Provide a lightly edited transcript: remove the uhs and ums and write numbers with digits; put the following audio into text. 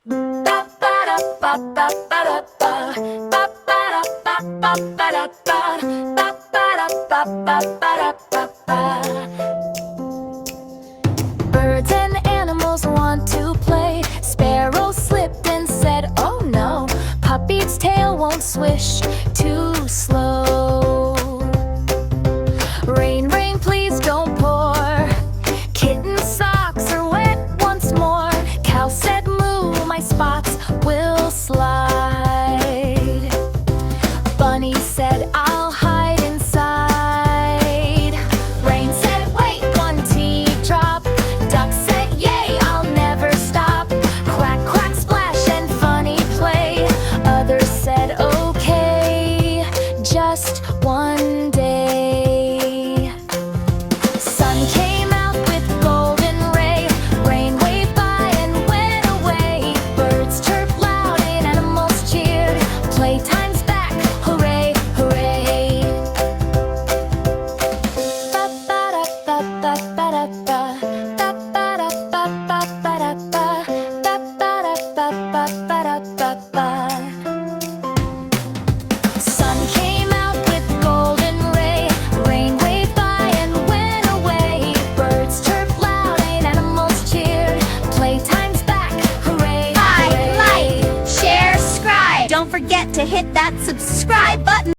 Birds and animals want to play. Sparrow slipped and said, "Oh no." Puppy's tail won't swish, too slow. Rain, rain, please don't pour. Kitten's socks are wet once more. Cow said, "Moo, my spots will slide." Bunny said, "I'll hide inside." Rain said, "Wait, one teardrop." Duck said, "Yay, I'll never stop." Quack, quack, splash, and funny play. Others said, "Okay, just one day." Sun came out with golden ray. Rain waved by and went away. Birds chirped loud and animals cheered. Playtime's back, hooray, hooray. Sun came out with golden ray. Rain waved by and went away. Birds chirped loud and animals cheered. Playtime's back, hooray, hooray. Like, share, subscribe. Don't forget to hit that subscribe button.